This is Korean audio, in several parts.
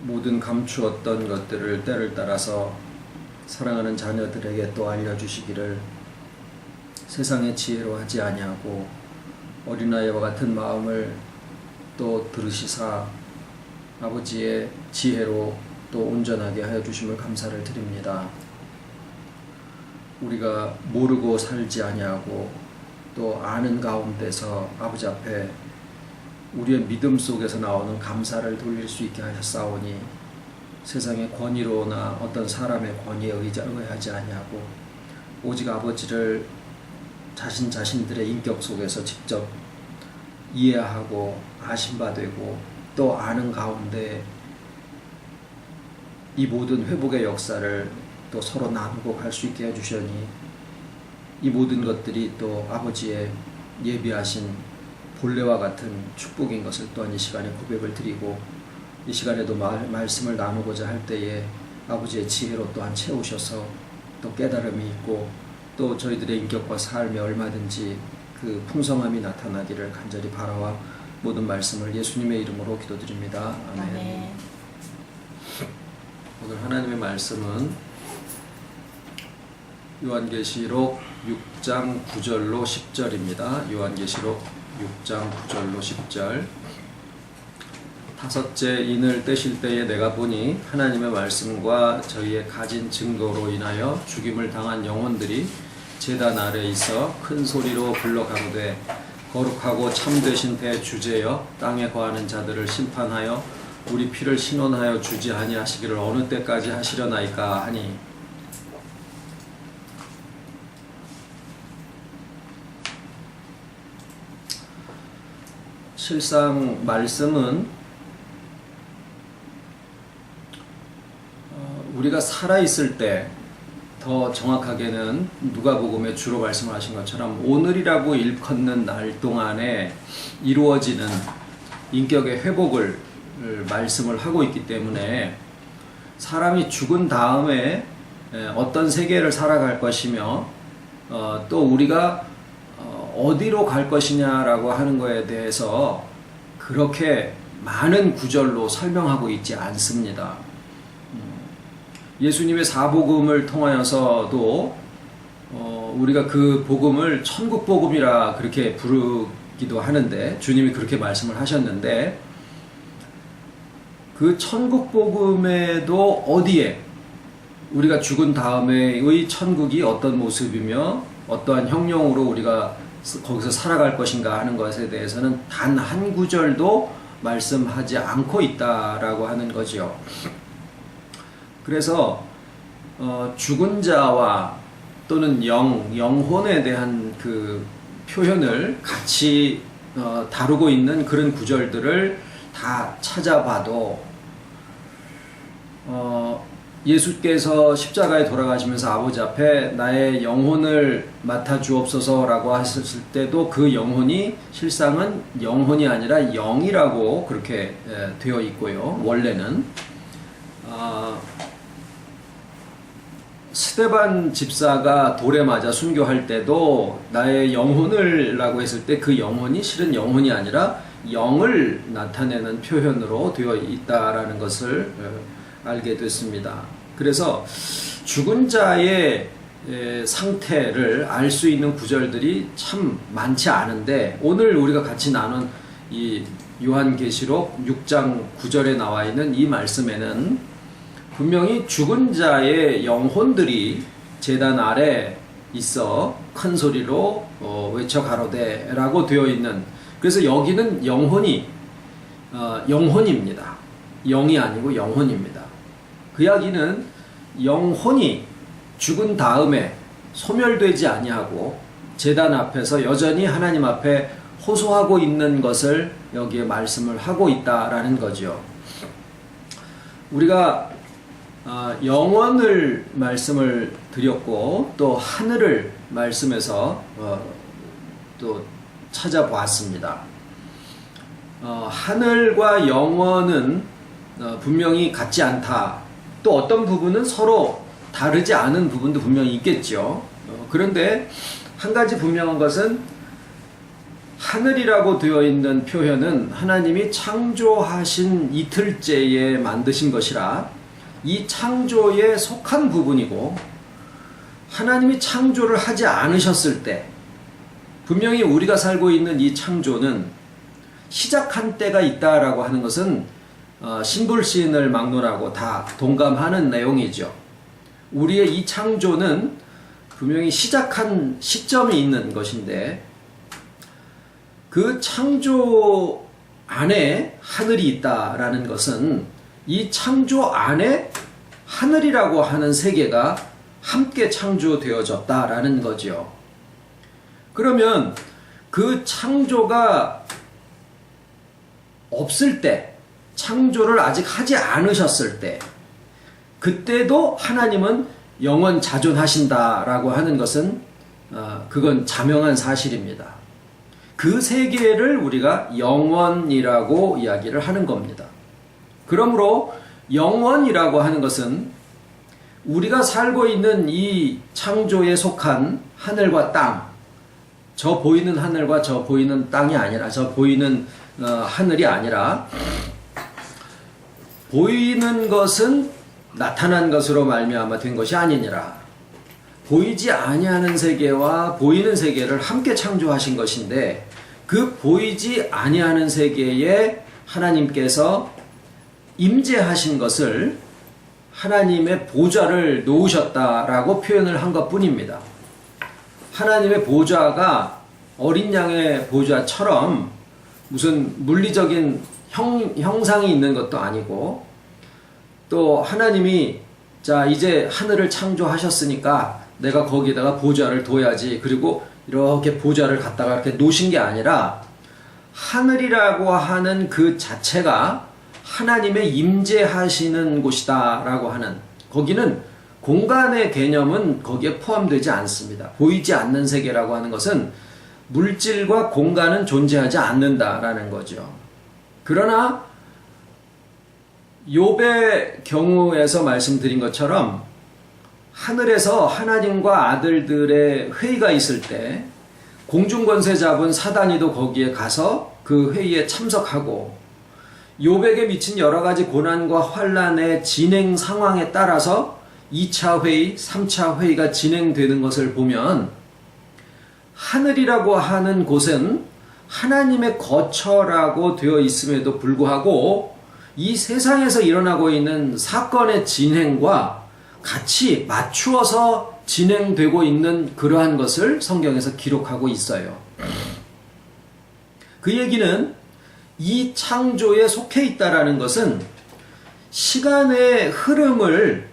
모든 감추었던 것들을 때를 따라서 사랑하는 자녀들에게 또 알려주시기를 세상의 지혜로 하지 아니하고 어린아이와 같은 마음을 또 들으시사 아버지의 지혜로 또 온전하게 하여 주심을 감사를 드립니다. 우리가 모르고 살지 아니하고 또 아는 가운데서 아버지 앞에 우리의 믿음 속에서 나오는 감사를 돌릴 수 있게 하셨사오니 세상의 권위로나 어떤 사람의 권위에 의하지 아니하고 오직 아버지를 자신들의 인격 속에서 직접 이해하고 아심바 되고 또 아는 가운데 이 모든 회복의 역사를 또 서로 나누고 갈 수 있게 해주시니 이 모든 것들이 또 아버지의 예비하신 본래와 같은 축복인 것을 또한 이 시간에 고백을 드리고 이 시간에도 말씀을 나누고자 할 때에 아버지의 지혜로 또한 채우셔서 또 깨달음이 있고 또 저희들의 인격과 삶에 얼마든지 그 풍성함이 나타나기를 간절히 바라와 모든 말씀을 예수님의 이름으로 기도드립니다. 아멘. 아멘. 오늘 하나님의 말씀은 요한계시록 6장 9절로 10절입니다. 요한계시록 6장 9절로 10절. 다섯째 인을 떼실 때에 내가 보니 하나님의 말씀과 저희의 가진 증거로 인하여 죽임을 당한 영혼들이 제단 아래 있어 큰 소리로 불러 가로되 거룩하고 참되신 대주제여 땅에 거하는 자들을 심판하여 우리 피를 신원하여 주지 아니하시기를 어느 때까지 하시려나이까 하니 실상 말씀은 우리가 살아있을 때 더 정확하게는 누가복음에 주로 말씀을 하신 것처럼 오늘이라고 일컫는 날 동안에 이루어지는 인격의 회복을 말씀을 하고 있기 때문에 사람이 죽은 다음에 어떤 세계를 살아갈 것이며 또 우리가 어디로 갈 것이냐라고 하는 것에 대해서 그렇게 많은 구절로 설명하고 있지 않습니다. 예수님의 사복음을 통하여서도 우리가 그 복음을 천국복음이라 그렇게 부르기도 하는데 주님이 그렇게 말씀을 하셨는데 그 천국복음에도 어디에 우리가 죽은 다음에의 천국이 어떤 모습이며 어떠한 형용으로 우리가 거기서 살아갈 것인가 하는 것에 대해서는 단 한 구절도 말씀하지 않고 있다라고 하는 거죠. 그래서 죽은 자와 또는 영혼에 대한 그 표현을 같이 다루고 있는 그런 구절들을 다 찾아봐도 예수께서 십자가에 돌아가시면서 아버지 앞에 나의 영혼을 맡아 주옵소서라고 하셨을 때도 그 영혼이 실상은 영혼이 아니라 영이라고 그렇게 되어 있고요. 원래는 스데반 집사가 돌에 맞아 순교할 때도 나의 영혼을 라고 했을 때 그 영혼이 실은 영혼이 아니라 영을 나타내는 표현으로 되어 있다라는 것을 알게 됐습니다. 그래서 죽은 자의 상태를 알 수 있는 구절들이 참 많지 않은데 오늘 우리가 같이 나눈 이 요한계시록 6장 9절에 나와 있는 이 말씀에는 분명히 죽은 자의 영혼들이 제단 아래 있어 큰 소리로 외쳐 가로되 라고 되어 있는, 그래서 여기는 영혼이 영혼입니다. 영이 아니고 영혼입니다. 그 이야기는 영혼이 죽은 다음에 소멸되지 아니하고 제단 앞에서 여전히 하나님 앞에 호소하고 있는 것을 여기에 말씀을 하고 있다라는 거죠. 우리가 영원을 말씀을 드렸고 또 하늘을 말씀에서 또 찾아보았습니다. 하늘과 영원은 분명히 같지 않다. 또 어떤 부분은 서로 다르지 않은 부분도 분명히 있겠죠. 그런데 한 가지 분명한 것은 하늘이라고 되어 있는 표현은 하나님이 창조하신 이틀째에 만드신 것이라 이 창조에 속한 부분이고, 하나님이 창조를 하지 않으셨을 때 분명히 우리가 살고 있는 이 창조는 시작한 때가 있다라고 하는 것은 신불시인을 막론하고 다 동감하는 내용이죠. 우리의 이 창조는 분명히 시작한 시점이 있는 것인데, 그 창조 안에 하늘이 있다라는 것은 이 창조 안에 하늘이라고 하는 세계가 함께 창조되어졌다라는 거죠. 그러면 그 창조가 없을 때, 창조를 아직 하지 않으셨을 때, 그때도 하나님은 영원 자존하신다라고 하는 것은 그건 자명한 사실입니다. 그 세계를 우리가 영원이라고 이야기를 하는 겁니다. 그러므로 영원이라고 하는 것은 우리가 살고 있는 이 창조에 속한 하늘과 땅, 저 보이는 하늘과 저 보이는 땅이 아니라, 저 보이는 하늘이 아니라, 보이는 것은 나타난 것으로 말미암아 된 것이 아니니라. 보이지 아니하는 세계와 보이는 세계를 함께 창조하신 것인데, 그 보이지 아니하는 세계에 하나님께서 임재하신 것을 하나님의 보좌를 놓으셨다라고 표현을 한 것뿐입니다. 하나님의 보좌가 어린 양의 보좌처럼 무슨 물리적인 형상이 있는 것도 아니고, 또 하나님이 자 이제 하늘을 창조하셨으니까 내가 거기다가 보좌를 둬야지, 그리고 이렇게 보좌를 갖다가 이렇게 놓으신 게 아니라, 하늘이라고 하는 그 자체가 하나님의 임재하시는 곳이다 라고 하는, 거기는 공간의 개념은 거기에 포함되지 않습니다. 보이지 않는 세계라고 하는 것은 물질과 공간은 존재하지 않는다라는 거죠. 그러나 욥의 경우에서 말씀드린 것처럼 하늘에서 하나님과 아들들의 회의가 있을 때 공중권세 잡은 사단이도 거기에 가서 그 회의에 참석하고, 욥에게 미친 여러 가지 고난과 환난의 진행 상황에 따라서 2차 회의, 3차 회의가 진행되는 것을 보면, 하늘이라고 하는 곳은 하나님의 거처라고 되어 있음에도 불구하고 이 세상에서 일어나고 있는 사건의 진행과 같이 맞추어서 진행되고 있는 그러한 것을 성경에서 기록하고 있어요. 그 얘기는 이 창조에 속해 있다라는 것은 시간의 흐름을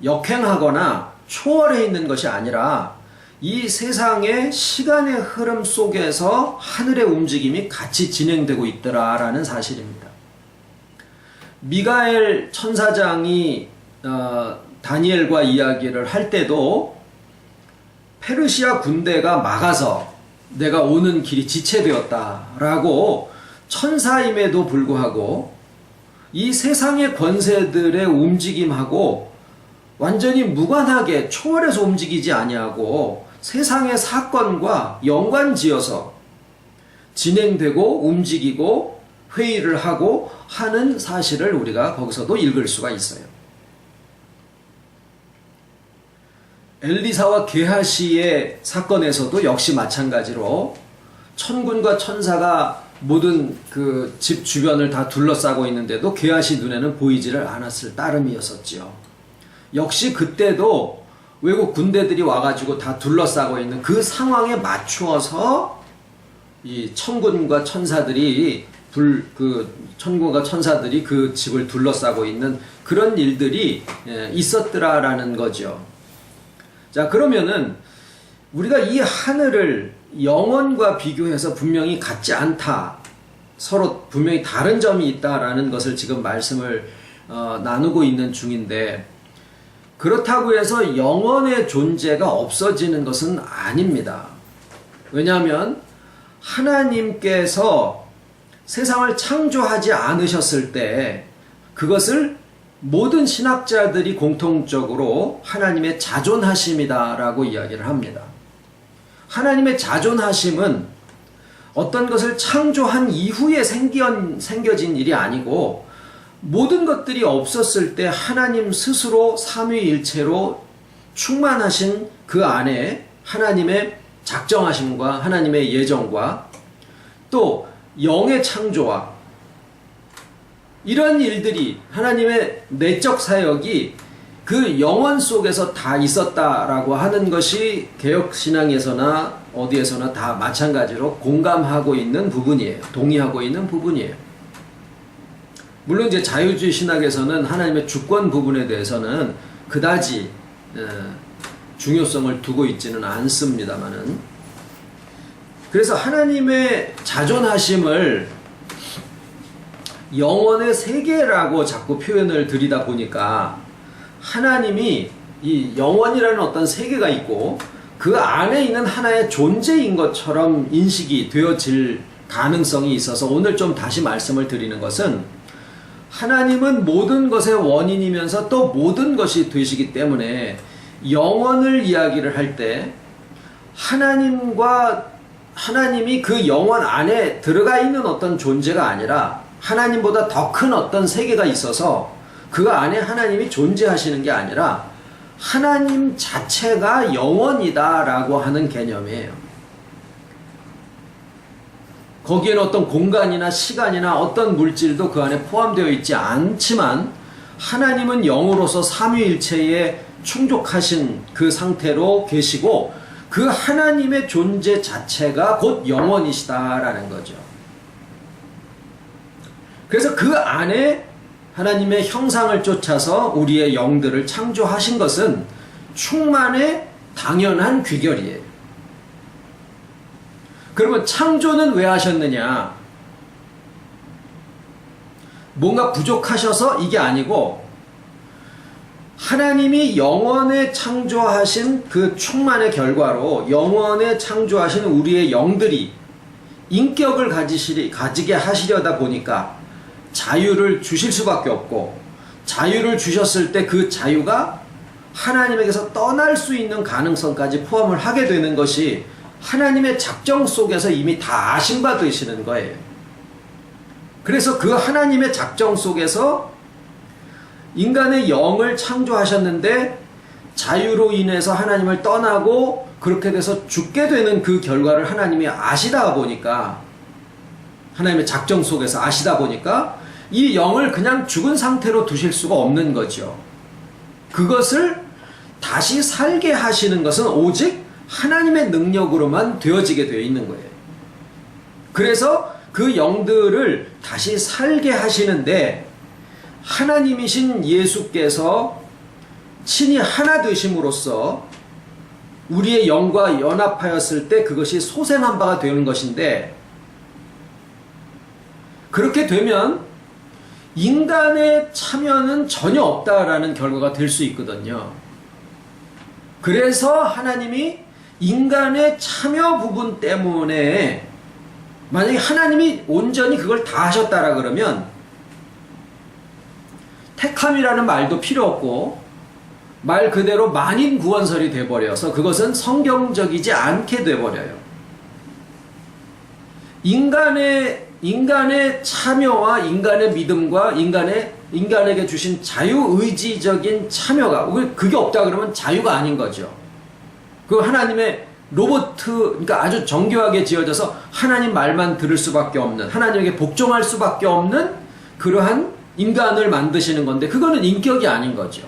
역행하거나 초월해 있는 것이 아니라, 이 세상의 시간의 흐름 속에서 하늘의 움직임이 같이 진행되고 있더라라는 사실입니다. 미가엘 천사장이 다니엘과 이야기를 할 때도 페르시아 군대가 막아서 내가 오는 길이 지체되었다라고 천사임에도 불구하고 이 세상의 권세들의 움직임하고 완전히 무관하게 초월해서 움직이지 아니하고 세상의 사건과 연관지어서 진행되고 움직이고 회의를 하고 하는 사실을 우리가 거기서도 읽을 수가 있어요. 엘리사와 게하시의 사건에서도 역시 마찬가지로 천군과 천사가 모든 그 집 주변을 다 둘러싸고 있는데도 게하시 눈에는 보이지를 않았을 따름이었었지요. 역시 그때도 외국 군대들이 와가지고 다 둘러싸고 있는 그 상황에 맞추어서 이 천군과 천사들이 천군과 천사들이 그 집을 둘러싸고 있는 그런 일들이 있었더라라는 거죠. 자, 그러면은 우리가 이 하늘을 영원과 비교해서 분명히 같지 않다, 서로 분명히 다른 점이 있다라는 것을 지금 말씀을 나누고 있는 중인데, 그렇다고 해서 영원의 존재가 없어지는 것은 아닙니다. 왜냐하면 하나님께서 세상을 창조하지 않으셨을 때 그것을 모든 신학자들이 공통적으로 하나님의 자존하심이다라고 이야기를 합니다. 하나님의 자존하심은 어떤 것을 창조한 이후에 생겨진 일이 아니고 모든 것들이 없었을 때 하나님 스스로 삼위일체로 충만하신 그 안에 하나님의 작정하심과 하나님의 예정과 또 영의 창조와 이런 일들이 하나님의 내적 사역이 그 영원 속에서 다 있었다라고 하는 것이 개혁신앙에서나 어디에서나 다 마찬가지로 공감하고 있는 부분이에요. 동의하고 있는 부분이에요. 물론 이제 자유주의 신학에서는 하나님의 주권 부분에 대해서는 그다지 중요성을 두고 있지는 않습니다만은, 그래서 하나님의 자존하심을 영원의 세계라고 자꾸 표현을 드리다 보니까 하나님이 이 영원이라는 어떤 세계가 있고 그 안에 있는 하나의 존재인 것처럼 인식이 되어질 가능성이 있어서 오늘 좀 다시 말씀을 드리는 것은, 하나님은 모든 것의 원인이면서 또 모든 것이 되시기 때문에 영원을 이야기를 할 때 하나님이 그 영원 안에 들어가 있는 어떤 존재가 아니라 하나님보다 더 큰 어떤 세계가 있어서 그 안에 하나님이 존재하시는 게 아니라 하나님 자체가 영원이다라고 하는 개념이에요. 거기에는 어떤 공간이나 시간이나 어떤 물질도 그 안에 포함되어 있지 않지만 하나님은 영으로서 삼위일체에 충족하신 그 상태로 계시고 그 하나님의 존재 자체가 곧 영원이시다라는 거죠. 그래서 그 안에 하나님의 형상을 쫓아서 우리의 영들을 창조하신 것은 충만의 당연한 귀결이에요. 그러면 창조는 왜 하셨느냐? 뭔가 부족하셔서 이게 아니고 하나님이 영원에 창조하신 그 충만의 결과로 영원에 창조하신 우리의 영들이 인격을 가지게 하시려다 보니까 자유를 주실 수밖에 없고, 자유를 주셨을 때 그 자유가 하나님에게서 떠날 수 있는 가능성까지 포함을 하게 되는 것이 하나님의 작정 속에서 이미 다 아신 바 되시는 거예요. 그래서 그 하나님의 작정 속에서 인간의 영을 창조하셨는데 자유로 인해서 하나님을 떠나고 그렇게 돼서 죽게 되는 그 결과를 하나님이 아시다 보니까, 하나님의 작정 속에서 아시다 보니까 이 영을 그냥 죽은 상태로 두실 수가 없는 거죠. 그것을 다시 살게 하시는 것은 오직 하나님의 능력으로만 되어지게 되어 있는 거예요. 그래서 그 영들을 다시 살게 하시는데 하나님이신 예수께서 친히 하나 되심으로써 우리의 영과 연합하였을 때 그것이 소생한 바가 되는 것인데, 그렇게 되면 인간의 참여는 전혀 없다라는 결과가 될 수 있거든요. 그래서 하나님이 인간의 참여 부분 때문에, 만약에 하나님이 온전히 그걸 다 하셨다라 그러면 택함이라는 말도 필요 없고 말 그대로 만인 구원설이 돼버려서 그것은 성경적이지 않게 돼버려요. 인간의 참여와 인간의 믿음과 인간에게 주신 자유의지적인 참여가, 그게 없다 그러면 자유가 아닌 거죠. 그 하나님의 그러니까 아주 정교하게 지어져서 하나님 말만 들을 수밖에 없는, 하나님에게 복종할 수밖에 없는 그러한 인간을 만드시는 건데, 그거는 인격이 아닌 거죠.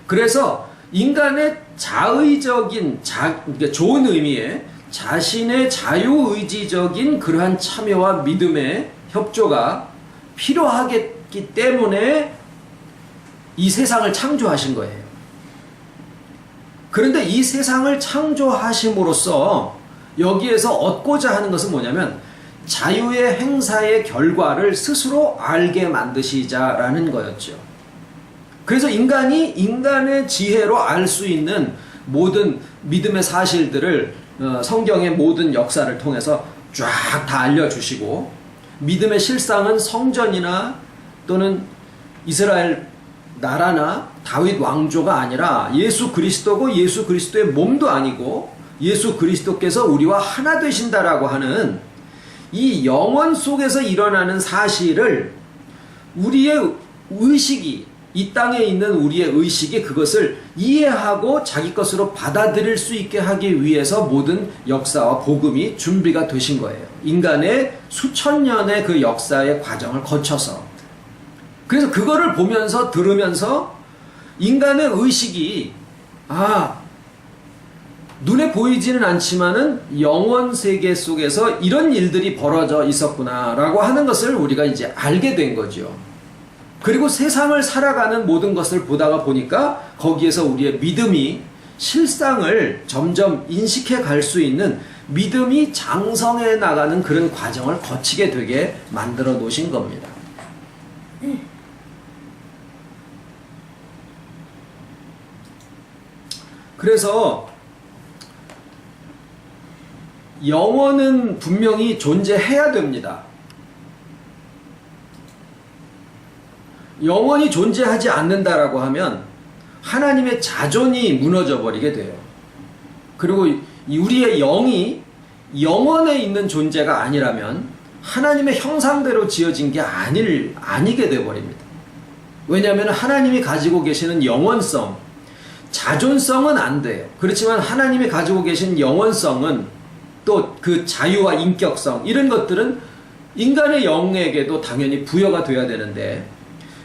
그래서 인간의 자의적인, 그러니까 좋은 의미의 자신의 자유의지적인 그러한 참여와 믿음의 협조가 필요하기 때문에 이 세상을 창조하신 거예요. 그런데 이 세상을 창조하심으로써 여기에서 얻고자 하는 것은 뭐냐면 자유의 행사의 결과를 스스로 알게 만드시자라는 거였죠. 그래서 인간이 인간의 지혜로 알 수 있는 모든 믿음의 사실들을 성경의 모든 역사를 통해서 쫙 다 알려주시고, 믿음의 실상은 성전이나 또는 이스라엘 나라나 다윗 왕조가 아니라 예수 그리스도고 예수 그리스도의 몸도 아니고 예수 그리스도께서 우리와 하나 되신다라고 하는 이 영원 속에서 일어나는 사실을 우리의 의식이, 이 땅에 있는 우리의 의식이 그것을 이해하고 자기 것으로 받아들일 수 있게 하기 위해서 모든 역사와 복음이 준비가 되신 거예요. 인간의 수천 년의 그 역사의 과정을 거쳐서. 그래서 그거를 보면서 들으면서 인간의 의식이 눈에 보이지는 않지만은 영원 세계 속에서 이런 일들이 벌어져 있었구나라고 하는 것을 우리가 이제 알게 된 거죠. 그리고 세상을 살아가는 모든 것을 보다가 보니까 거기에서 우리의 믿음이 실상을 점점 인식해 갈 수 있는 믿음이 장성해 나가는 그런 과정을 거치게 되게 만들어 놓으신 겁니다. 그래서 영혼은 분명히 존재해야 됩니다. 영혼이 존재하지 않는다라고 하면 하나님의 자존이 무너져 버리게 돼요. 그리고 우리의 영이 영원에 있는 존재가 아니라면 하나님의 형상대로 지어진 게 아니게 되어버립니다. 왜냐하면 하나님이 가지고 계시는 영원성, 자존성은 안 돼요. 그렇지만 하나님이 가지고 계신 영원성은 또 그 자유와 인격성, 이런 것들은 인간의 영에게도 당연히 부여가 돼야 되는데,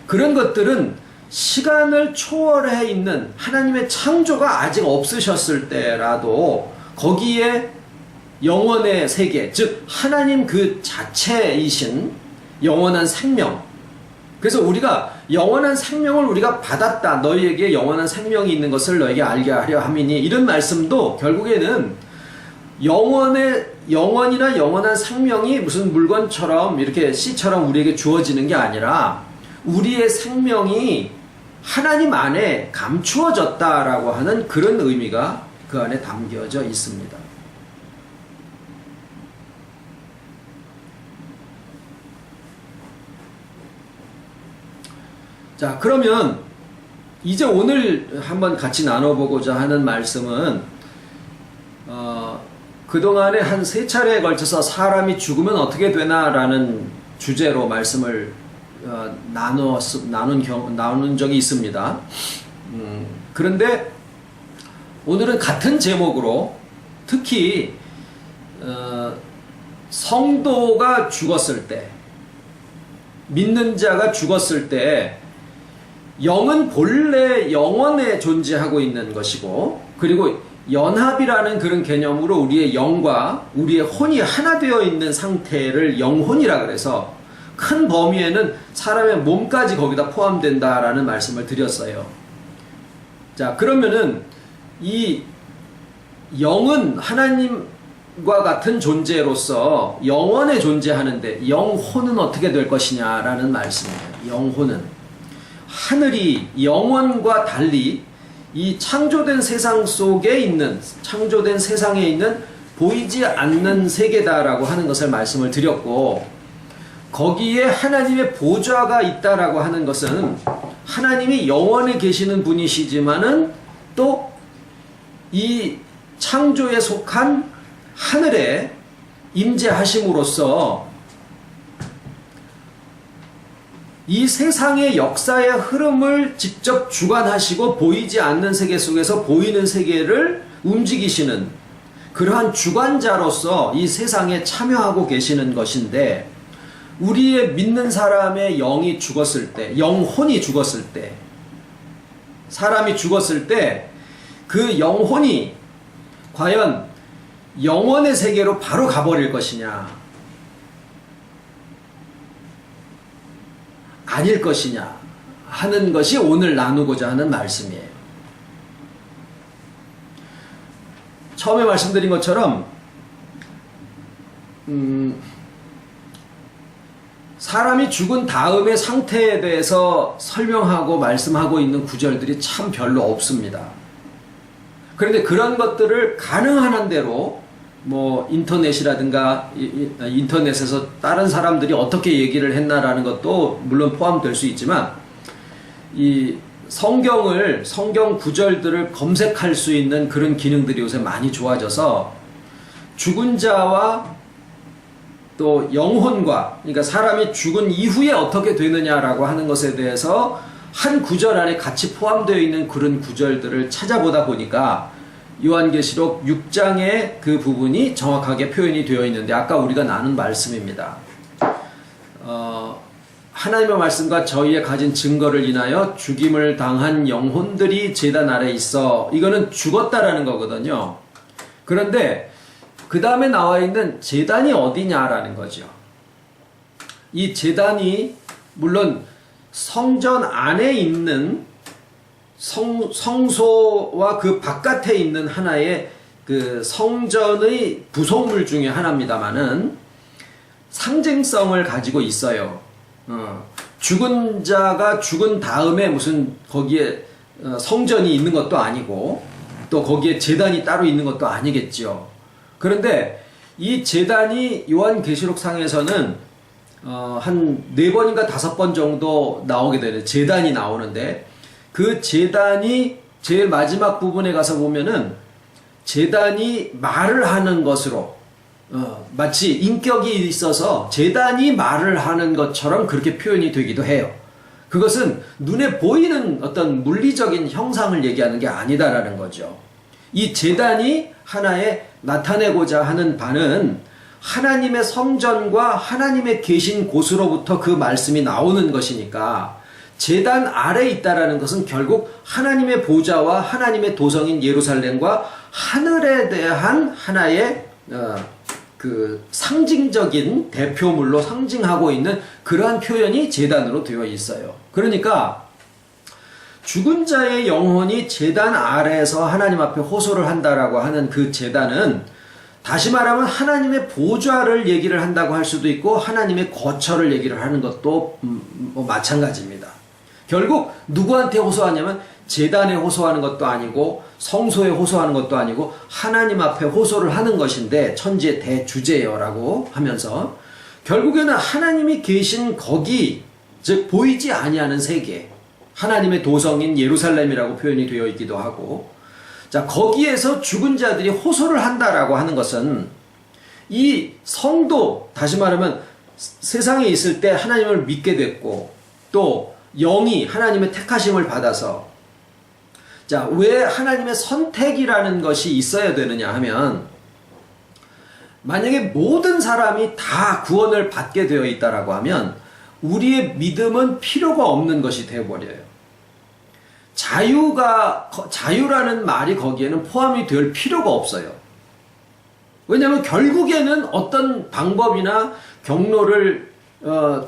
그런 것들은 시간을 초월해 있는 하나님의 창조가 아직 없으셨을 때라도 거기에 영원의 세계, 즉 하나님 그 자체이신 영원한 생명, 그래서 우리가 영원한 생명을 우리가 받았다, 너희에게 영원한 생명이 있는 것을 너에게 알게 하려 함이니, 이런 말씀도 결국에는 영원이나 영원한 생명이 무슨 물건처럼 이렇게 씨처럼 우리에게 주어지는 게 아니라 우리의 생명이 하나님 안에 감추어졌다라고 하는 그런 의미가 그 안에 담겨져 있습니다. 자, 그러면 이제 오늘 한번 같이 나눠보고자 하는 말씀은 그동안에 한 3차례에 걸쳐서 사람이 죽으면 어떻게 되나라는 주제로 말씀을 나눈 적이 있습니다. 그런데 오늘은 같은 제목으로 특히 성도가 죽었을 때, 믿는 자가 죽었을 때 영은 본래 영원에 존재하고 있는 것이고, 그리고 연합이라는 그런 개념으로 우리의 영과 우리의 혼이 하나 되어 있는 상태를 영혼이라 그래서 큰 범위에는 사람의 몸까지 거기다 포함된다라는 말씀을 드렸어요. 자, 그러면은 이 영은 하나님과 같은 존재로서 영원에 존재하는데 영혼은 어떻게 될 것이냐라는 말씀이에요. 영혼은 하늘이 영원과 달리 이 창조된 세상 속에 있는, 창조된 세상에 있는 보이지 않는 세계다라고 하는 것을 말씀을 드렸고, 거기에 하나님의 보좌가 있다라고 하는 것은 하나님이 영원에 계시는 분이시지만은 또 이 창조에 속한 하늘에 임재하심으로써 이 세상의 역사의 흐름을 직접 주관하시고 보이지 않는 세계 속에서 보이는 세계를 움직이시는 그러한 주관자로서 이 세상에 참여하고 계시는 것인데, 우리의 믿는 사람의 영이 죽었을 때, 영혼이 죽었을 때, 사람이 죽었을 때 그 영혼이 과연 영원의 세계로 바로 가버릴 것이냐, 아닐 것이냐 하는 것이 오늘 나누고자 하는 말씀이에요. 처음에 말씀드린 것처럼 사람이 죽은 다음의 상태에 대해서 설명하고 말씀하고 있는 구절들이 참 별로 없습니다. 그런데 그런 것들을 가능한 한 대로 뭐 인터넷이라든가 인터넷에서 다른 사람들이 어떻게 얘기를 했나라는 것도 물론 포함될 수 있지만, 이 성경 구절들을 검색할 수 있는 그런 기능들이 요새 많이 좋아져서 죽은 자와 또 영혼과, 그러니까 사람이 죽은 이후에 어떻게 되느냐라고 하는 것에 대해서 한 구절 안에 같이 포함되어 있는 그런 구절들을 찾아보다 보니까 요한계시록 6장의 그 부분이 정확하게 표현이 되어 있는데, 아까 우리가 나눈 말씀입니다. 하나님의 말씀과 저희의 가진 증거를 인하여 죽임을 당한 영혼들이 제단 아래 있어. 이거는 죽었다라는 거거든요. 그런데 그 다음에 나와 있는 제단이 어디냐라는 거죠. 이 제단이 물론 성전 안에 있는 성소와 그 바깥에 있는 하나의 그 성전의 부속물 중에 하나입니다만은 상징성을 가지고 있어요. 죽은 자가 죽은 다음에 무슨 거기에 성전이 있는 것도 아니고 또 거기에 제단이 따로 있는 것도 아니겠죠. 그런데 이 제단이 요한계시록상에서는 한 4번인가 5번 정도 나오게 되는 제단이 나오는데, 그 제단이 제일 마지막 부분에 가서 보면은 제단이 말을 하는 것으로 마치 인격이 있어서 제단이 말을 하는 것처럼 그렇게 표현이 되기도 해요. 그것은 눈에 보이는 어떤 물리적인 형상을 얘기하는 게 아니다라는 거죠. 이 제단이 하나의 나타내고자 하는 바는 하나님의 성전과 하나님의 계신 곳으로부터 그 말씀이 나오는 것이니까, 제단 아래 있다라는 것은 결국 하나님의 보좌와 하나님의 도성인 예루살렘과 하늘에 대한 하나의 그 상징적인 대표물로 상징하고 있는 그러한 표현이 제단으로 되어 있어요. 그러니까 죽은 자의 영혼이 제단 아래에서 하나님 앞에 호소를 한다라고 하는 그 제단은, 다시 말하면 하나님의 보좌를 얘기를 한다고 할 수도 있고 하나님의 거처를 얘기를 하는 것도 마찬가지입니다. 결국 누구한테 호소하냐면 제단에 호소하는 것도 아니고 성소에 호소하는 것도 아니고 하나님 앞에 호소를 하는 것인데, 천지의 대주제여라고 하면서 결국에는 하나님이 계신 거기, 즉 보이지 아니하는 세계, 하나님의 도성인 예루살렘이라고 표현이 되어 있기도 하고, 자, 거기에서 죽은 자들이 호소를 한다라고 하는 것은 이 성도, 다시 말하면 세상에 있을 때 하나님을 믿게 됐고 또 영이 하나님의 택하심을 받아서, 자, 왜 하나님의 선택이라는 것이 있어야 되느냐 하면, 만약에 모든 사람이 다 구원을 받게 되어 있다라고 하면 우리의 믿음은 필요가 없는 것이 되어버려요. 자유라는 말이 거기에는 포함이 될 필요가 없어요. 왜냐하면 결국에는 어떤 방법이나 경로를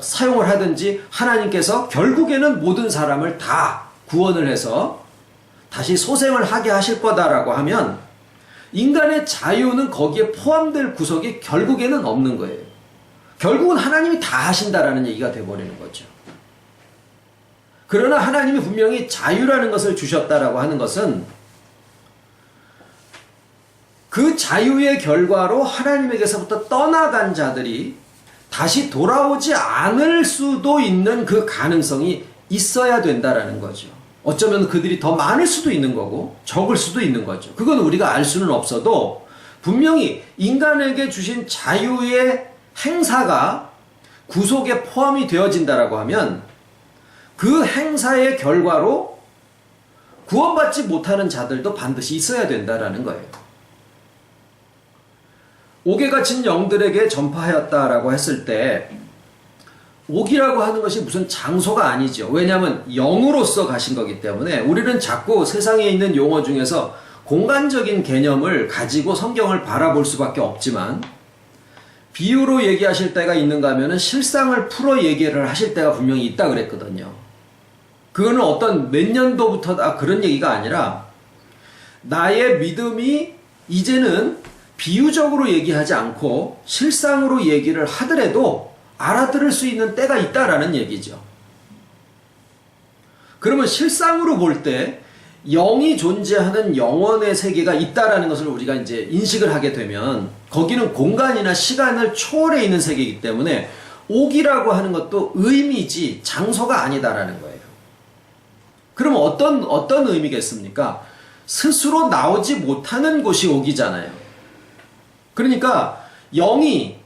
사용을 하든지 하나님께서 결국에는 모든 사람을 다 구원을 해서 다시 소생을 하게 하실 거다라고 하면 인간의 자유는 거기에 포함될 구석이 결국에는 없는 거예요. 결국은 하나님이 다 하신다라는 얘기가 되어버리는 거죠. 그러나 하나님이 분명히 자유라는 것을 주셨다라고 하는 것은 그 자유의 결과로 하나님에게서부터 떠나간 자들이 다시 돌아오지 않을 수도 있는 그 가능성이 있어야 된다라는 거죠. 어쩌면 그들이 더 많을 수도 있는 거고 적을 수도 있는 거죠. 그건 우리가 알 수는 없어도 분명히 인간에게 주신 자유의 행사가 구속에 포함이 되어진다라고 하면 그 행사의 결과로 구원받지 못하는 자들도 반드시 있어야 된다라는 거예요. 옥에 갇힌 영들에게 전파하였다라고 했을 때 옥이라고 하는 것이 무슨 장소가 아니죠. 왜냐하면 영으로서 가신 거기 때문에 우리는 자꾸 세상에 있는 용어 중에서 공간적인 개념을 가지고 성경을 바라볼 수밖에 없지만, 비유로 얘기하실 때가 있는가 하면은 실상을 풀어 얘기를 하실 때가 분명히 있다 그랬거든요. 그거는 어떤 몇 년도부터다 그런 얘기가 아니라 나의 믿음이 이제는 비유적으로 얘기하지 않고 실상으로 얘기를 하더라도 알아들을 수 있는 때가 있다라는 얘기죠. 그러면 실상으로 볼 때 영이 존재하는 영원의 세계가 있다라는 것을 우리가 이제 인식을 하게 되면 거기는 공간이나 시간을 초월해 있는 세계이기 때문에 옥이라고 하는 것도 의미지 장소가 아니다라는 거예요. 그럼 어떤 의미겠습니까? 스스로 나오지 못하는 곳이 오기잖아요. 그러니까 영이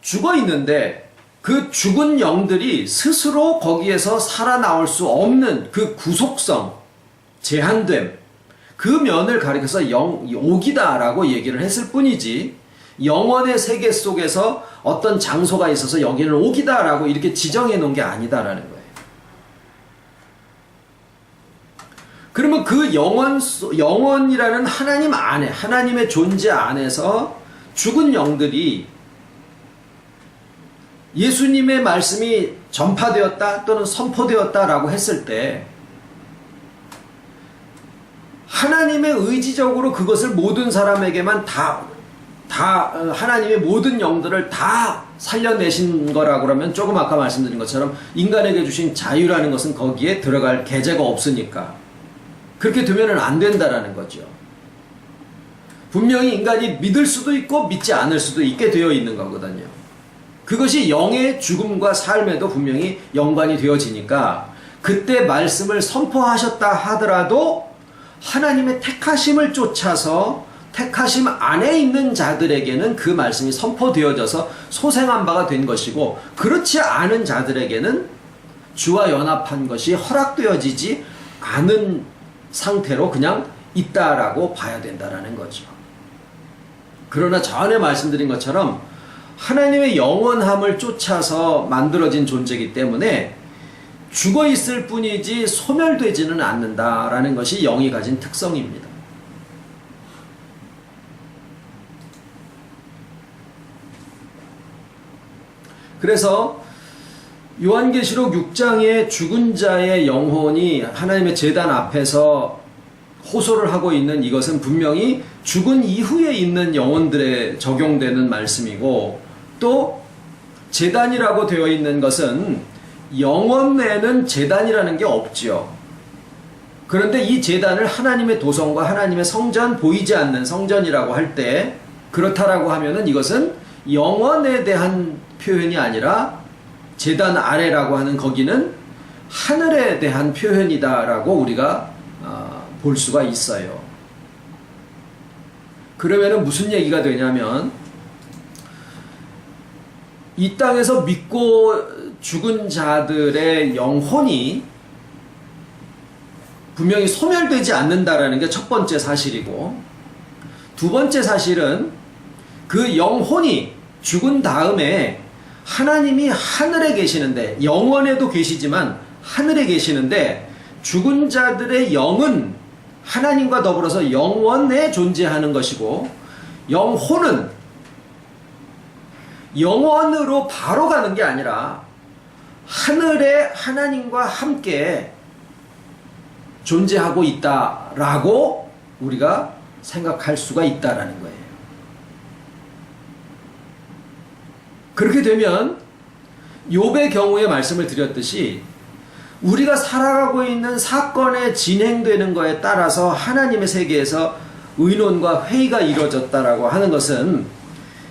죽어 있는데 그 죽은 영들이 스스로 거기에서 살아나올 수 없는 그 구속성, 제한됨, 그 면을 가리켜서 오기다라고 얘기를 했을 뿐이지, 영원의 세계 속에서 어떤 장소가 있어서 여기를 오기다라고 이렇게 지정해 놓은 게 아니다라는 거예요. 그러면 그 영원이라는 하나님 안에, 하나님의 존재 안에서 죽은 영들이 예수님의 말씀이 전파되었다 또는 선포되었다라고 했을 때 하나님의 의지적으로 그것을 모든 사람에게만 다 하나님의 모든 영들을 다 살려내신 거라 그러면 조금 아까 말씀드린 것처럼 인간에게 주신 자유라는 것은 거기에 들어갈 계제가 없으니까 그렇게 되면은 안 된다라는 거죠. 분명히 인간이 믿을 수도 있고 믿지 않을 수도 있게 되어 있는 거거든요. 그것이 영의 죽음과 삶에도 분명히 연관이 되어지니까 그때 말씀을 선포하셨다 하더라도 하나님의 택하심을 쫓아서 택하심 안에 있는 자들에게는 그 말씀이 선포되어져서 소생한 바가 된 것이고, 그렇지 않은 자들에게는 주와 연합한 것이 허락되어지지 않은 상태로 그냥 있다라고 봐야 된다라는 거죠. 그러나 전에 말씀드린 것처럼 하나님의 영원함을 쫓아서 만들어진 존재이기 때문에 죽어 있을 뿐이지 소멸되지는 않는다라는 것이 영이 가진 특성입니다. 그래서 요한계시록 6장에 죽은 자의 영혼이 하나님의 제단 앞에서 호소를 하고 있는 이것은 분명히 죽은 이후에 있는 영혼들에 적용되는 말씀이고, 또 제단이라고 되어 있는 것은 영혼에는 제단이라는 게 없죠. 그런데 이 제단을 하나님의 도성과 하나님의 성전, 보이지 않는 성전이라고 할 때, 그렇다라고 하면은 이것은 영혼에 대한 표현이 아니라 제단 아래라고 하는 거기는 하늘에 대한 표현이다라고 우리가 볼 수가 있어요. 그러면은 무슨 얘기가 되냐면, 이 땅에서 믿고 죽은 자들의 영혼이 분명히 소멸되지 않는다라는 게 첫 번째 사실이고, 두 번째 사실은 그 영혼이 죽은 다음에 하나님이 하늘에 계시는데, 영원에도 계시지만 하늘에 계시는데, 죽은 자들의 영은 하나님과 더불어서 영원에 존재하는 것이고, 영혼은 영원으로 바로 가는 게 아니라 하늘에 하나님과 함께 존재하고 있다라고 우리가 생각할 수가 있다라는 거예요. 그렇게 되면 욥의 경우에 말씀을 드렸듯이 우리가 살아가고 있는 사건에 진행되는 것에 따라서 하나님의 세계에서 의논과 회의가 이루어졌다라고 하는 것은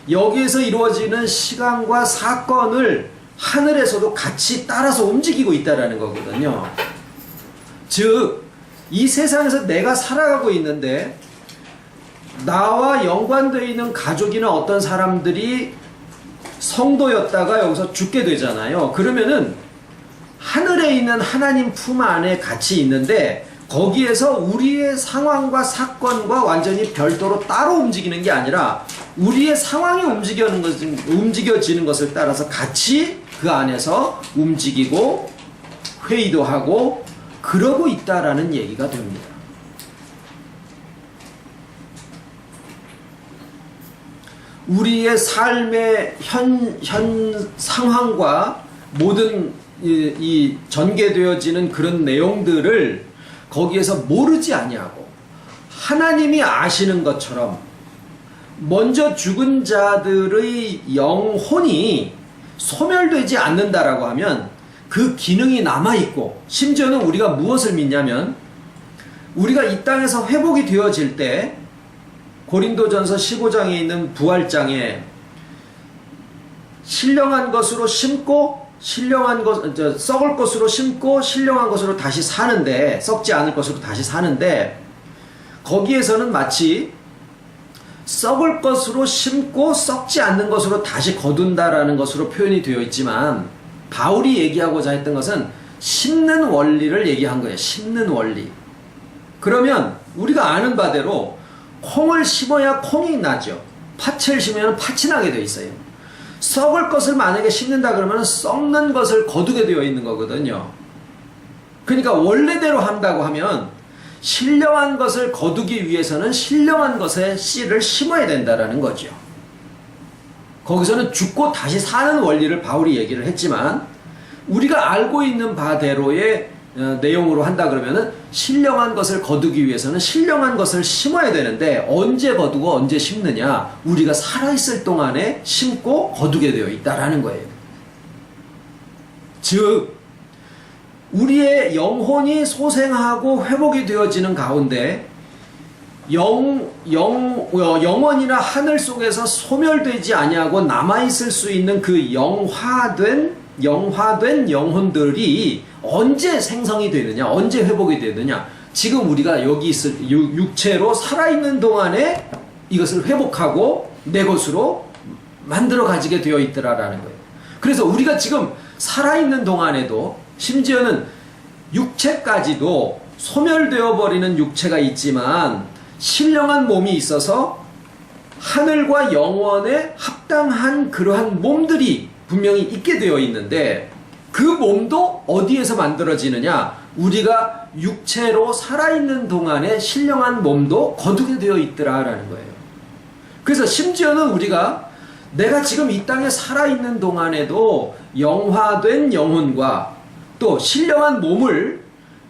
여기에서 이루어지는 시간과 사건을 하늘에서도 같이 따라서 움직이고 있다라는 거거든요. 즉, 이 세상에서 내가 살아가고 있는데 나와 연관되어 있는 가족이나 어떤 사람들이 성도였다가 여기서 죽게 되잖아요. 그러면은 하늘에 있는 하나님 품 안에 같이 있는데 거기에서 우리의 상황과 사건과 완전히 별도로 따로 움직이는 게 아니라 우리의 상황이 움직여지는 것을 따라서 같이 그 안에서 움직이고 회의도 하고 그러고 있다라는 얘기가 됩니다. 우리의 삶의 현 상황과 모든 이 전개되어지는 그런 내용들을 거기에서 모르지 아니하고 하나님이 아시는 것처럼 먼저 죽은 자들의 영혼이 소멸되지 않는다라고 하면 그 기능이 남아있고, 심지어는 우리가 무엇을 믿냐면 우리가 이 땅에서 회복이 되어질 때 고린도전서 15장에 있는 부활장에 신령한 것으로 심고 신령한 썩을 것으로 심고 신령한 것으로 다시 사는데, 썩지 않을 것으로 다시 사는데, 거기에서는 마치 썩을 것으로 심고 썩지 않는 것으로 다시 거둔다라는 것으로 표현이 되어 있지만, 바울이 얘기하고자 했던 것은 심는 원리를 얘기한 거예요. 심는 원리. 그러면 우리가 아는 바대로 콩을 심어야 콩이 나죠. 팥을 심으면 팥이 나게 되어 있어요. 썩을 것을 만약에 심는다 그러면 썩는 것을 거두게 되어 있는 거거든요. 그러니까 원래대로 한다고 하면 신령한 것을 거두기 위해서는 신령한 것의 씨를 심어야 된다라는 거죠. 거기서는 죽고 다시 사는 원리를 바울이 얘기를 했지만, 우리가 알고 있는 바대로의 내용으로 한다 그러면은 신령한 것을 거두기 위해서는 신령한 것을 심어야 되는데, 언제 거두고 언제 심느냐? 우리가 살아있을 동안에 심고 거두게 되어 있다라는 거예요. 즉 우리의 영혼이 소생하고 회복이 되어지는 가운데 영원이나 하늘 속에서 소멸되지 아니하고 남아있을 수 있는 그 영화된 영혼들이 언제 생성이 되느냐, 언제 회복이 되느냐. 지금 우리가 여기 있을 육체로 살아있는 동안에 이것을 회복하고 내 것으로 만들어 가지게 되어 있더라라는 거예요. 그래서 우리가 지금 살아있는 동안에도, 심지어는 육체까지도 소멸되어 버리는 육체가 있지만 신령한 몸이 있어서 하늘과 영원에 합당한 그러한 몸들이 분명히 있게 되어 있는데, 그 몸도 어디에서 만들어지느냐? 우리가 육체로 살아있는 동안에 신령한 몸도 거두게 되어 있더라라는 거예요. 그래서 심지어는 우리가 내가 지금 이 땅에 살아있는 동안에도 영화된 영혼과 또 신령한 몸을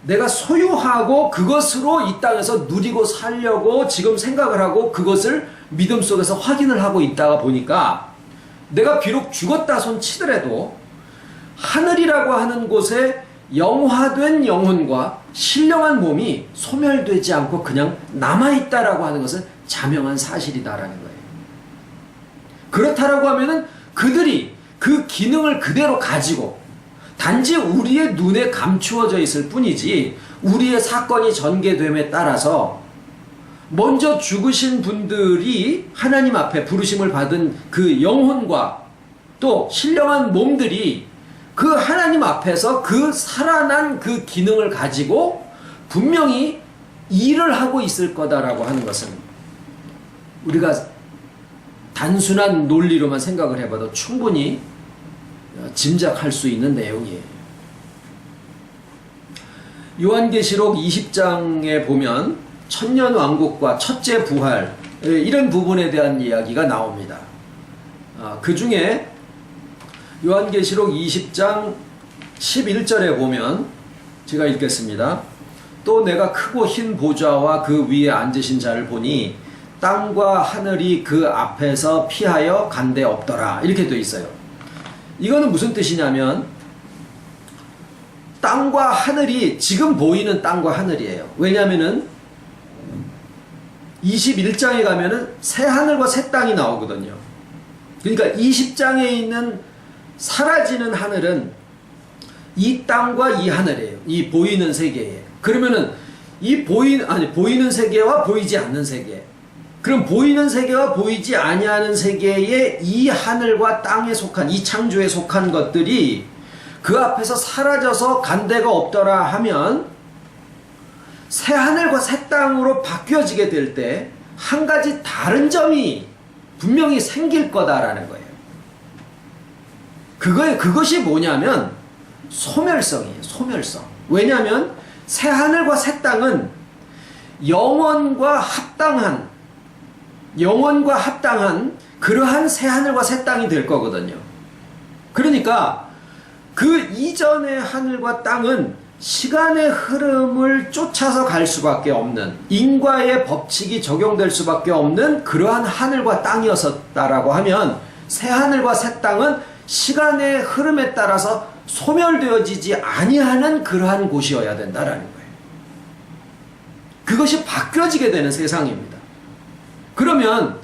내가 소유하고 그것으로 이 땅에서 누리고 살려고 지금 생각을 하고 그것을 믿음 속에서 확인을 하고 있다가 보니까, 내가 비록 죽었다 손 치더라도 하늘이라고 하는 곳에 영화된 영혼과 신령한 몸이 소멸되지 않고 그냥 남아있다라고 하는 것은 자명한 사실이다라는 거예요. 그렇다라고 하면은 그들이 그 기능을 그대로 가지고 단지 우리의 눈에 감추어져 있을 뿐이지, 우리의 사건이 전개됨에 따라서 먼저 죽으신 분들이 하나님 앞에 부르심을 받은 그 영혼과 또 신령한 몸들이 그 하나님 앞에서 그 살아난 그 기능을 가지고 분명히 일을 하고 있을 거다라고 하는 것은 우리가 단순한 논리로만 생각을 해봐도 충분히 짐작할 수 있는 내용이에요. 요한계시록 20장에 보면 천년왕국과 첫째 부활, 이런 부분에 대한 이야기가 나옵니다. 그 중에 요한계시록 20장 11절에 보면, 제가 읽겠습니다. 또 내가 크고 흰 보좌와 그 위에 앉으신 자를 보니 땅과 하늘이 그 앞에서 피하여 간데 없더라, 이렇게 되어 있어요. 이거는 무슨 뜻이냐면, 땅과 하늘이 지금 보이는 땅과 하늘이에요. 왜냐하면은 21장에 가면은 새 하늘과 새 땅이 나오거든요. 그러니까 20장에 있는 사라지는 하늘은 이 땅과 이 하늘이에요. 이 보이는 세계에. 그러면은 이 보이는 세계와 보이지 않는 세계. 그럼 보이는 세계와 보이지 아니하는 세계에 이 하늘과 땅에 속한, 이 창조에 속한 것들이 그 앞에서 사라져서 간 데가 없더라 하면, 새 하늘과 새 땅으로 바뀌어지게 될 때 한 가지 다른 점이 분명히 생길 거다라는 거예요. 그것이 뭐냐면 소멸성이에요. 소멸성. 왜냐하면 새 하늘과 새 땅은 영원과 합당한 그러한 새 하늘과 새 땅이 될 거거든요. 그러니까 그 이전의 하늘과 땅은 시간의 흐름을 쫓아서 갈 수밖에 없는, 인과의 법칙이 적용될 수밖에 없는 그러한 하늘과 땅이었다라고 하면, 새 하늘과 새 땅은 시간의 흐름에 따라서 소멸되어지지 아니하는 그러한 곳이어야 된다라는 거예요. 그것이 바뀌어지게 되는 세상입니다. 그러면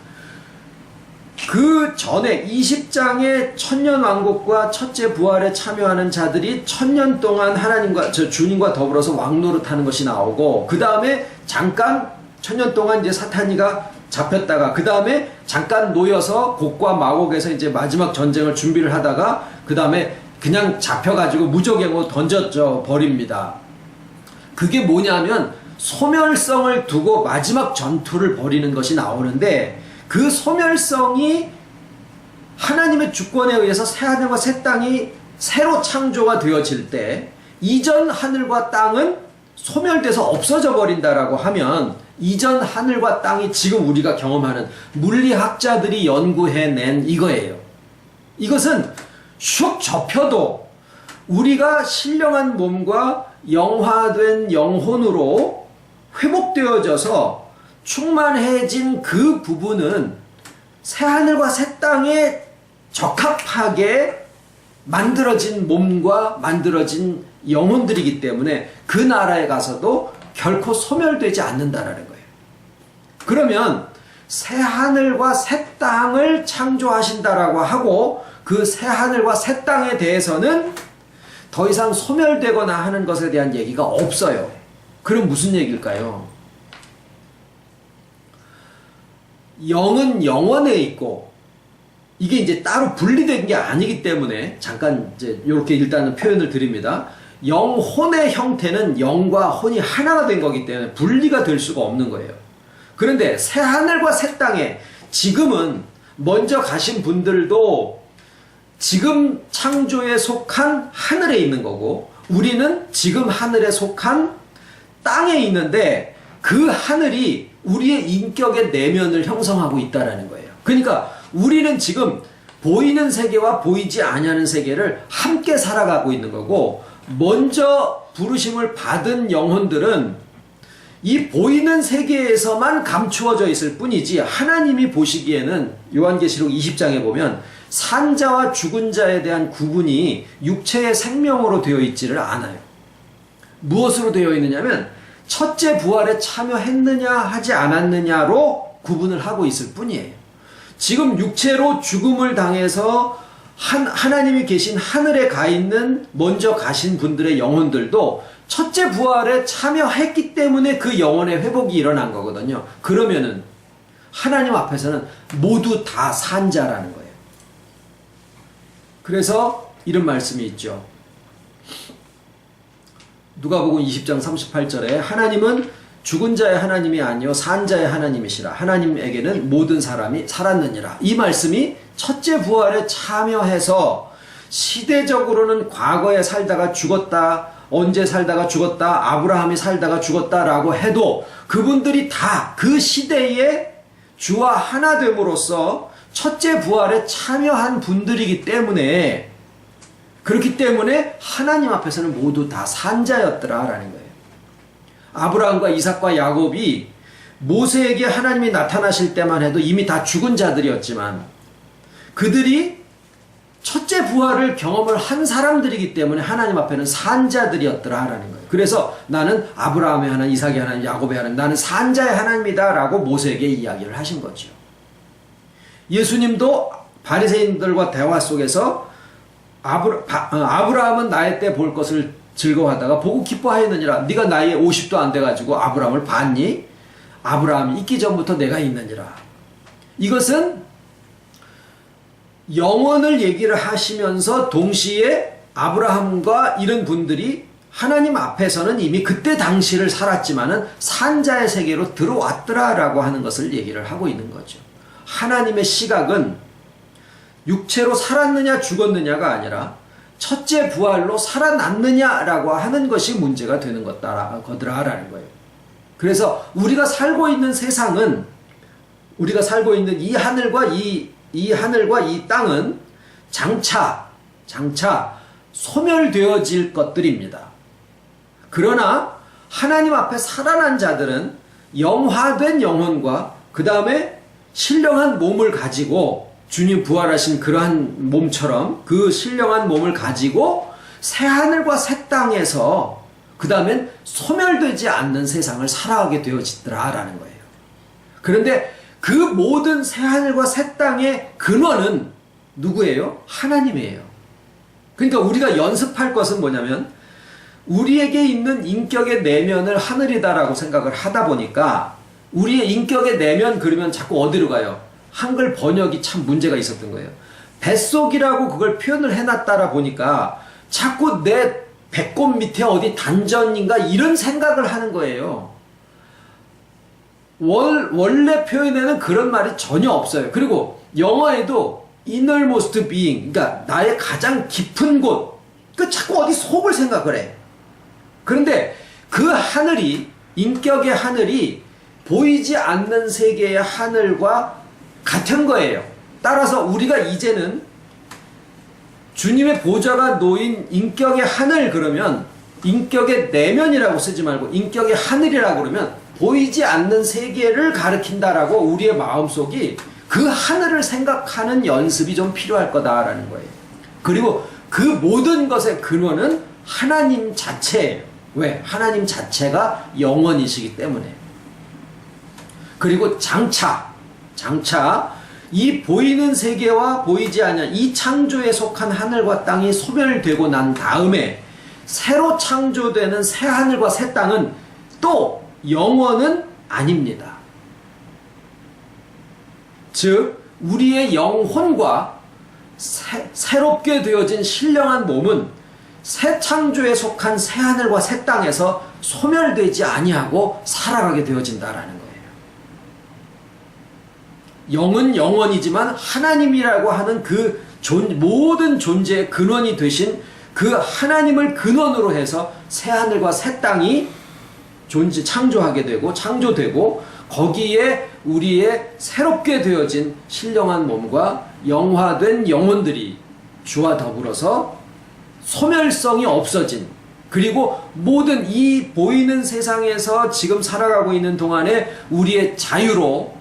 그 전에 20장의 천년왕국과 첫째 부활에 참여하는 자들이 1000년 동안 하나님과 주님과 더불어서 왕노릇하는 것이 나오고, 그 다음에 잠깐 1000년 동안 이제 사탄이가 잡혔다가, 그 다음에 잠깐 놓여서 곡과 마곡에서 이제 마지막 전쟁을 준비를 하다가, 그 다음에 그냥 잡혀가지고 무적행으로 던져져 버립니다. 그게 뭐냐면 소멸성을 두고 마지막 전투를 벌이는 것이 나오는데, 그 소멸성이 하나님의 주권에 의해서 새하늘과 새 땅이 새로 창조가 되어질 때, 이전 하늘과 땅은 소멸돼서 없어져 버린다라고 하면, 이전 하늘과 땅이 지금 우리가 경험하는 물리학자들이 연구해낸 이거예요. 이것은 슉 접혀도 우리가 신령한 몸과 영화된 영혼으로 회복되어져서 충만해진 그 부분은 새하늘과 새 땅에 적합하게 만들어진 몸과 만들어진 영혼들이기 때문에 그 나라에 가서도 결코 소멸되지 않는다라는 거예요. 그러면 새하늘과 새 땅을 창조하신다라고 하고, 그 새하늘과 새 땅에 대해서는 더 이상 소멸되거나 하는 것에 대한 얘기가 없어요. 그럼 무슨 얘기일까요? 영은 영원에 있고, 이게 이제 따로 분리된 게 아니기 때문에 잠깐 이제 이렇게 일단은 표현을 드립니다. 영혼의 형태는 영과 혼이 하나가 된 거기 때문에 분리가 될 수가 없는 거예요. 그런데 새 하늘과 새 땅에 지금은 먼저 가신 분들도 지금 창조에 속한 하늘에 있는 거고, 우리는 지금 하늘에 속한 땅에 있는데, 그 하늘이 우리의 인격의 내면을 형성하고 있다라는 거예요. 그러니까 우리는 지금 보이는 세계와 보이지 아니하는 세계를 함께 살아가고 있는 거고, 먼저 부르심을 받은 영혼들은 이 보이는 세계에서만 감추어져 있을 뿐이지, 하나님이 보시기에는 요한계시록 20장에 보면 산자와 죽은 자에 대한 구분이 육체의 생명으로 되어 있지를 않아요. 무엇으로 되어 있느냐면 첫째 부활에 참여했느냐 하지 않았느냐로 구분을 하고 있을 뿐이에요. 지금 육체로 죽음을 당해서 하나님이 계신 하늘에 가 있는 먼저 가신 분들의 영혼들도 첫째 부활에 참여했기 때문에 그 영혼의 회복이 일어난 거거든요. 그러면은 하나님 앞에서는 모두 다 산자라는 거예요. 그래서 이런 말씀이 있죠. 누가복음 20장 38절에 하나님은 죽은 자의 하나님이 아니요 산자의 하나님이시라. 하나님에게는 모든 사람이 살았느니라. 이 말씀이 첫째 부활에 참여해서 시대적으로는 과거에 살다가 죽었다, 언제 살다가 죽었다, 아브라함이 살다가 죽었다라고 해도 그분들이 다 그 시대에 주와 하나 됨으로써 첫째 부활에 참여한 분들이기 때문에, 그렇기 때문에 하나님 앞에서는 모두 다 산자였더라라는 거예요. 아브라함과 이삭과 야곱이 모세에게 하나님이 나타나실 때만 해도 이미 다 죽은 자들이었지만, 그들이 첫째 부활을 경험을 한 사람들이기 때문에 하나님 앞에는 산자들이었더라라는 거예요. 그래서 나는 아브라함의 하나님, 이삭의 하나님, 야곱의 하나님, 나는 산자의 하나님이다 라고 모세에게 이야기를 하신 거죠. 예수님도 바리새인들과 대화 속에서 아브라함은 나의 때 볼 것을 즐거워하다가 보고 기뻐하였느니라. 네가 나이에 50도 안 돼가지고 아브라함을 봤니? 아브라함이 있기 전부터 내가 있느니라. 이것은 영원을 얘기를 하시면서 동시에 아브라함과 이런 분들이 하나님 앞에서는 이미 그때 당시를 살았지만은 산자의 세계로 들어왔더라라고 하는 것을 얘기를 하고 있는 거죠. 하나님의 시각은 육체로 살았느냐 죽었느냐가 아니라 첫째 부활로 살아났느냐라고 하는 것이 문제가 되는 거더라라는 거예요. 그래서 우리가 살고 있는 세상은, 우리가 살고 있는 이 하늘과 이 땅은 장차 소멸되어질 것들입니다. 그러나 하나님 앞에 살아난 자들은 영화된 영혼과 그 다음에 신령한 몸을 가지고, 주님 부활하신 그러한 몸처럼 그 신령한 몸을 가지고 새하늘과 새 땅에서 그 다음엔 소멸되지 않는 세상을 살아가게 되어지더라라는 거예요. 그런데 그 모든 새하늘과 새 땅의 근원은 누구예요? 하나님이에요. 그러니까 우리가 연습할 것은 뭐냐면 우리에게 있는 인격의 내면을 하늘이다라고 생각을 하다 보니까 우리의 인격의 내면 그러면 자꾸 어디로 가요? 한글 번역이 참 문제가 있었던 거예요. 뱃속이라고 그걸 표현을 해놨다라 보니까 자꾸 내 배꼽 밑에 어디 단전인가 이런 생각을 하는 거예요. 원래 표현에는 그런 말이 전혀 없어요. 그리고 영어에도 innermost being, 그러니까 나의 가장 깊은 곳, 그 자꾸 어디 속을 생각을 해. 그런데 그 하늘이, 인격의 하늘이 보이지 않는 세계의 하늘과 같은 거예요. 따라서 우리가 이제는 주님의 보좌가 놓인 인격의 하늘 그러면 인격의 내면이라고 쓰지 말고 인격의 하늘이라고 그러면 보이지 않는 세계를 가리킨다라고 우리의 마음속이 그 하늘을 생각하는 연습이 좀 필요할 거다라는 거예요. 그리고 그 모든 것의 근원은 하나님 자체예요. 왜? 하나님 자체가 영원이시기 때문에. 그리고 장차 이 보이는 세계와 보이지 않는 이 창조에 속한 하늘과 땅이 소멸되고 난 다음에 새로 창조되는 새 하늘과 새 땅은 또 영원은 아닙니다. 즉 우리의 영혼과 새롭게 되어진 신령한 몸은 새 창조에 속한 새 하늘과 새 땅에서 소멸되지 아니하고 살아가게 되어진다라는 거예요. 영은 영원이지만 하나님이라고 하는 그 모든 존재의 근원이 되신 그 하나님을 근원으로 해서 새 하늘과 새 땅이 창조하게 되고 창조되고 거기에 우리의 새롭게 되어진 신령한 몸과 영화된 영혼들이 주와 더불어서 소멸성이 없어진, 그리고 모든 이 보이는 세상에서 지금 살아가고 있는 동안에 우리의 자유로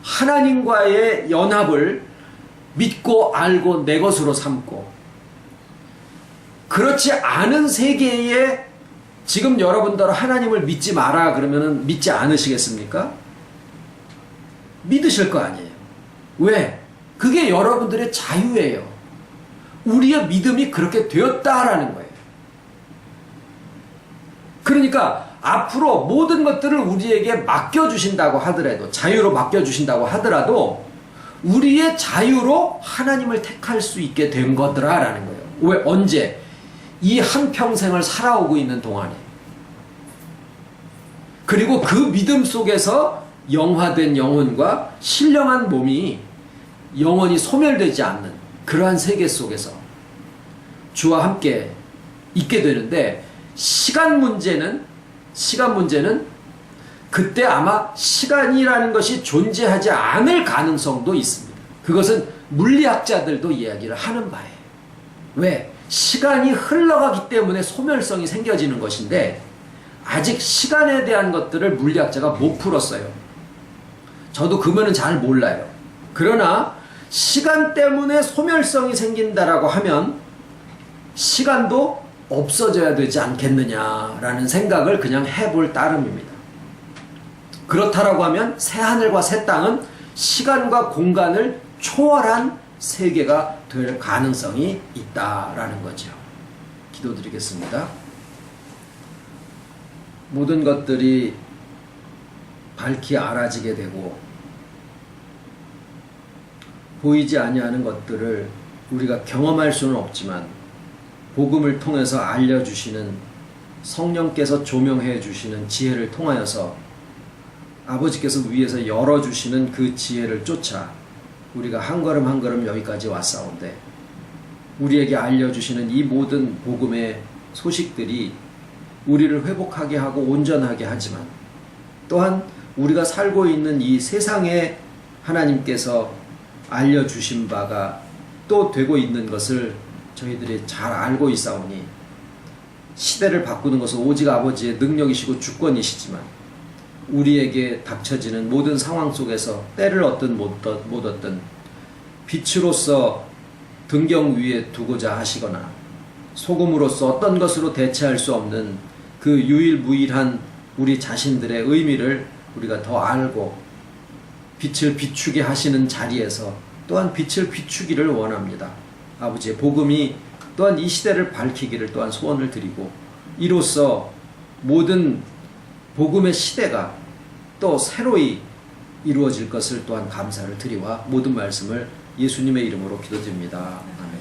하나님과의 연합을 믿고 알고 내 것으로 삼고, 그렇지 않은 세계에 지금 여러분들 하나님을 믿지 마라 그러면은 믿지 않으시겠습니까? 믿으실 거 아니에요. 왜? 그게 여러분들의 자유예요. 우리의 믿음이 그렇게 되었다라는 거예요. 그러니까 앞으로 모든 것들을 우리에게 맡겨주신다고 하더라도, 자유로 맡겨주신다고 하더라도 우리의 자유로 하나님을 택할 수 있게 된 거더라라는 거예요. 왜? 언제? 이 한평생을 살아오고 있는 동안에. 그리고 그 믿음 속에서 영화된 영혼과 신령한 몸이 영원히 소멸되지 않는 그러한 세계 속에서 주와 함께 있게 되는데, 시간 문제는 그때 아마 시간이라는 것이 존재하지 않을 가능성도 있습니다. 그것은 물리학자들도 이야기를 하는 바예요. 왜? 시간이 흘러가기 때문에 소멸성이 생겨지는 것인데 아직 시간에 대한 것들을 물리학자가 못 풀었어요. 저도 그 면은 잘 몰라요. 그러나 시간 때문에 소멸성이 생긴다라고 하면 시간도 없어져야 되지 않겠느냐라는 생각을 그냥 해볼 따름입니다. 그렇다라고 하면 새 하늘과 새 땅은 시간과 공간을 초월한 세계가 될 가능성이 있다라는 거죠. 기도드리겠습니다. 모든 것들이 밝히 알아지게 되고 보이지 아니하는 것들을 우리가 경험할 수는 없지만 복음을 통해서 알려주시는 성령께서 조명해 주시는 지혜를 통하여서 아버지께서 위에서 열어주시는 그 지혜를 쫓아 우리가 한 걸음 한 걸음 여기까지 왔사온데, 우리에게 알려주시는 이 모든 복음의 소식들이 우리를 회복하게 하고 온전하게 하지만 또한 우리가 살고 있는 이 세상에 하나님께서 알려주신 바가 또 되고 있는 것을 저희들이 잘 알고 있사오니, 시대를 바꾸는 것은 오직 아버지의 능력이시고 주권이시지만 우리에게 닥쳐지는 모든 상황 속에서 때를 얻든 못 얻든 빛으로서 등경 위에 두고자 하시거나 소금으로서 어떤 것으로 대체할 수 없는 그 유일무이한 우리 자신들의 의미를 우리가 더 알고 빛을 비추게 하시는 자리에서 또한 빛을 비추기를 원합니다. 아버지의 복음이 또한 이 시대를 밝히기를 또한 소원을 드리고, 이로써 모든 복음의 시대가 또 새로이 이루어질 것을 또한 감사를 드리와 모든 말씀을 예수님의 이름으로 기도드립니다. 아멘.